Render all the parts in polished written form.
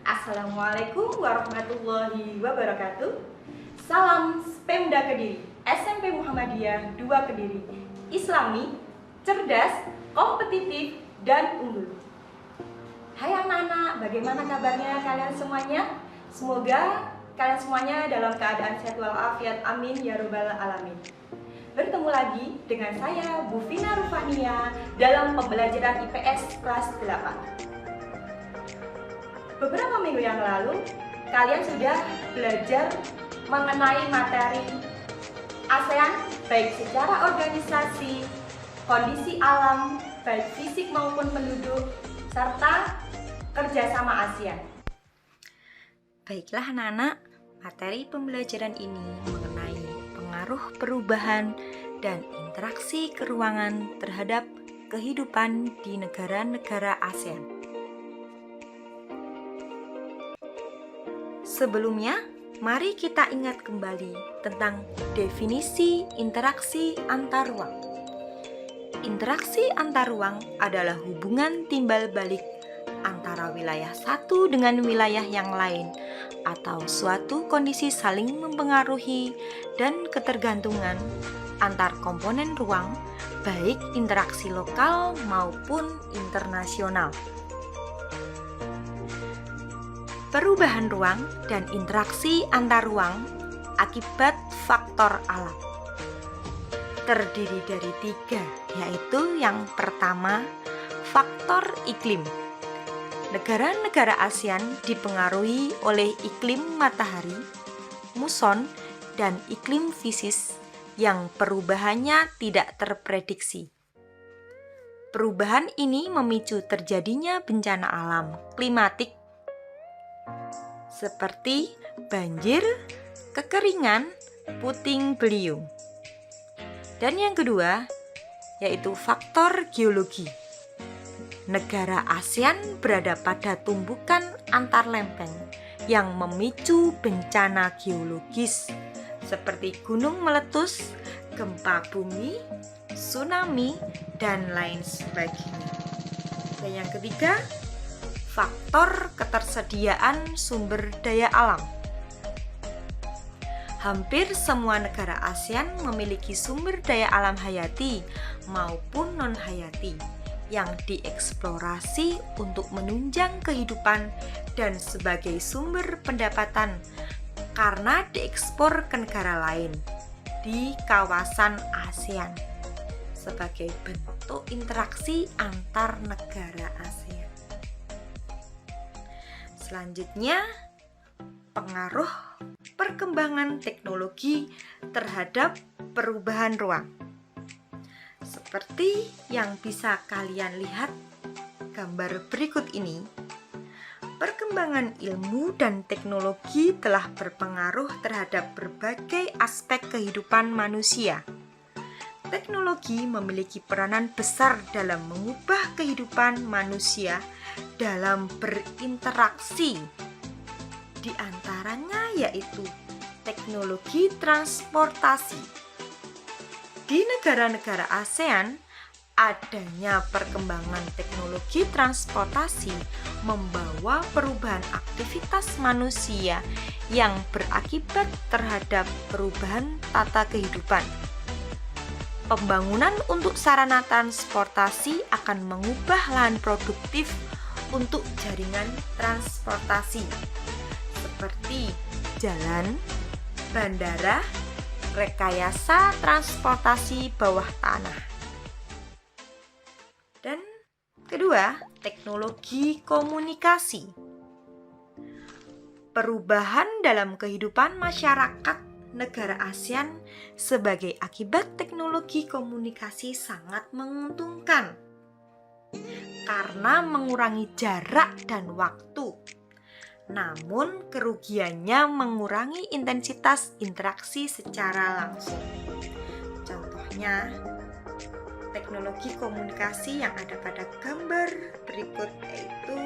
Assalamualaikum warahmatullahi wabarakatuh. Salam Pemda Kediri, SMP Muhammadiyah 2 Kediri, Islami, cerdas, kompetitif, dan unggul. Hai anak-anak, bagaimana kabarnya kalian semuanya? Semoga kalian semuanya dalam keadaan sehat walafiat, amin ya robbal alamin. Bertemu lagi dengan saya Bu Vina Rufania dalam pembelajaran IPS kelas 8. Beberapa minggu yang lalu, kalian sudah belajar mengenai materi ASEAN, baik secara organisasi, kondisi alam, baik fisik maupun penduduk, serta kerjasama ASEAN. Baiklah anak-anak, materi pembelajaran ini mengenai pengaruh perubahan dan interaksi keruangan terhadap kehidupan di negara-negara ASEAN. Sebelumnya, mari kita ingat kembali tentang definisi interaksi antar ruang. Interaksi antar ruang adalah hubungan timbal balik antara wilayah satu dengan wilayah yang lain, atau suatu kondisi saling mempengaruhi dan ketergantungan antar komponen ruang, baik interaksi lokal maupun internasional. Perubahan ruang dan interaksi antar ruang akibat faktor alam terdiri dari 3, yaitu yang pertama, faktor iklim. Negara-negara ASEAN dipengaruhi oleh iklim matahari, muson, dan iklim fisis yang perubahannya tidak terprediksi. Perubahan ini memicu terjadinya bencana alam klimatik seperti banjir, kekeringan, puting beliung. Dan yang kedua, yaitu faktor geologi. Negara ASEAN berada pada tumbukan antar lempeng yang memicu bencana geologis seperti gunung meletus, gempa bumi, tsunami, dan lain sebagainya. Dan yang ketiga, faktor ketersediaan sumber daya alam. Hampir semua negara ASEAN memiliki sumber daya alam hayati maupun non-hayati yang dieksplorasi untuk menunjang kehidupan dan sebagai sumber pendapatan karena diekspor ke negara lain di kawasan ASEAN sebagai bentuk interaksi antar negara ASEAN. Selanjutnya, pengaruh perkembangan teknologi terhadap perubahan ruang. Seperti yang bisa kalian lihat gambar berikut ini, perkembangan ilmu dan teknologi telah berpengaruh terhadap berbagai aspek kehidupan manusia. Teknologi memiliki peranan besar dalam mengubah kehidupan manusia dalam berinteraksi. Di antaranya yaitu teknologi transportasi. Di negara-negara ASEAN, adanya perkembangan teknologi transportasi membawa perubahan aktivitas manusia yang berakibat terhadap perubahan tata kehidupan. Pembangunan untuk sarana transportasi akan mengubah lahan produktif untuk jaringan transportasi seperti jalan, bandara, rekayasa transportasi bawah tanah. Dan kedua, teknologi komunikasi. Perubahan dalam kehidupan masyarakat negara ASEAN sebagai akibat teknologi komunikasi sangat menguntungkan karena mengurangi jarak dan waktu. Namun kerugiannya mengurangi intensitas interaksi secara langsung. Contohnya, teknologi komunikasi yang ada pada gambar berikut yaitu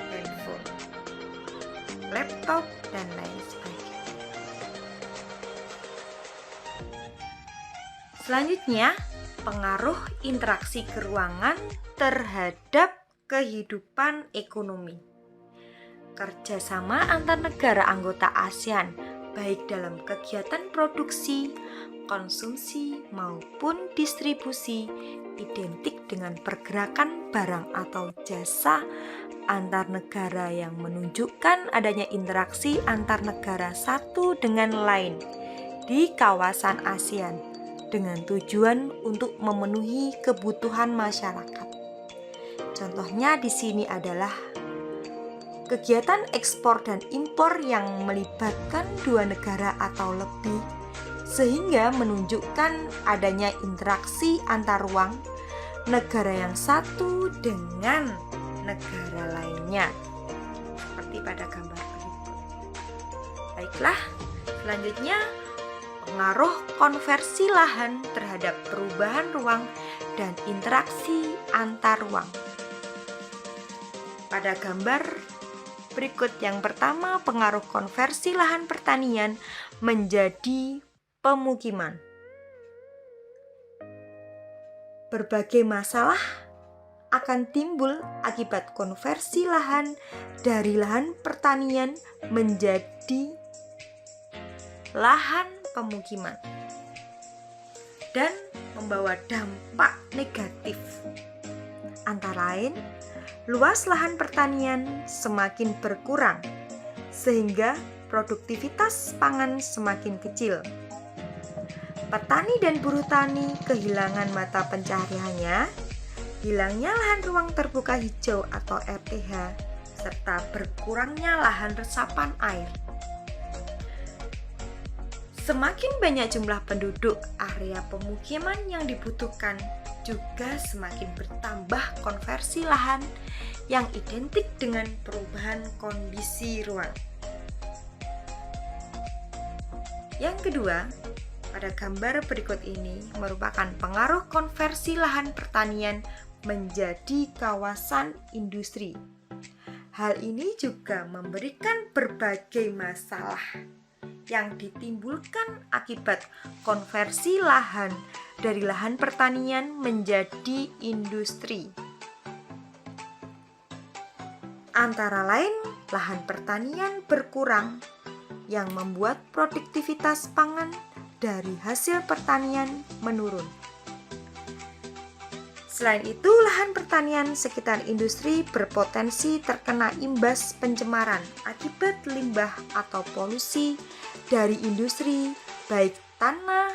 handphone, laptop, dan lain sebagainya. Selanjutnya, pengaruh interaksi keruangan terhadap kehidupan ekonomi. Kerjasama antar negara anggota ASEAN, baik dalam kegiatan produksi, konsumsi, maupun distribusi, identik dengan pergerakan barang atau jasa antar negara yang menunjukkan adanya interaksi antar negara satu dengan lain di kawasan ASEAN dengan tujuan untuk memenuhi kebutuhan masyarakat. Contohnya di sini adalah kegiatan ekspor dan impor yang melibatkan dua negara atau lebih, sehingga menunjukkan adanya interaksi antar ruang negara yang satu dengan negara lainnya, seperti pada gambar berikut. Baiklah, selanjutnya pengaruh konversi lahan terhadap perubahan ruang dan interaksi antar ruang. Pada gambar berikut yang pertama, pengaruh konversi lahan pertanian menjadi pemukiman. Berbagai masalah akan timbul akibat konversi lahan dari lahan pertanian menjadi lahan pemukiman dan membawa dampak negatif. Antara lain, luas lahan pertanian semakin berkurang sehingga produktivitas pangan semakin kecil. Petani dan buruh tani kehilangan mata pencahariannya, hilangnya lahan ruang terbuka hijau atau RTH, serta berkurangnya lahan resapan air. Semakin banyak jumlah penduduk, area pemukiman yang dibutuhkan juga semakin bertambah. Konversi lahan yang identik dengan perubahan kondisi ruang. Yang kedua, pada gambar berikut ini merupakan pengaruh konversi lahan pertanian menjadi kawasan industri. Hal ini juga memberikan berbagai masalah yang ditimbulkan akibat konversi lahan dari lahan pertanian menjadi industri. Antara lain, lahan pertanian berkurang yang membuat produktivitas pangan dari hasil pertanian menurun. Selain itu, lahan pertanian sekitar industri berpotensi terkena imbas pencemaran akibat limbah atau polusi dari industri, baik tanah,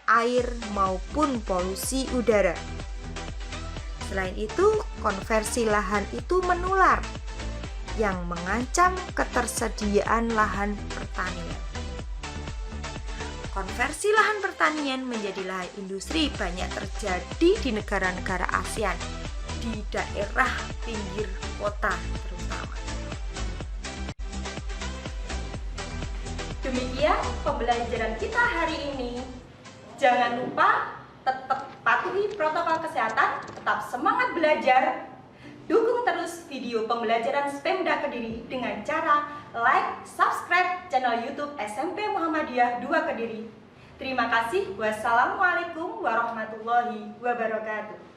air, maupun polusi udara. Selain itu, konversi lahan itu menular, yang mengancam ketersediaan lahan pertanian. Konversi lahan pertanian menjadi lahan industri banyak terjadi di negara-negara ASEAN, di daerah pinggir kota terutama. Demikian pembelajaran kita hari ini. Jangan lupa tetap patuhi protokol kesehatan, tetap semangat belajar. Dukung terus video pembelajaran Spemda Kediri dengan cara like, subscribe channel YouTube SMP Muhammadiyah 2 Kediri. Terima kasih. Wassalamualaikum warahmatullahi wabarakatuh.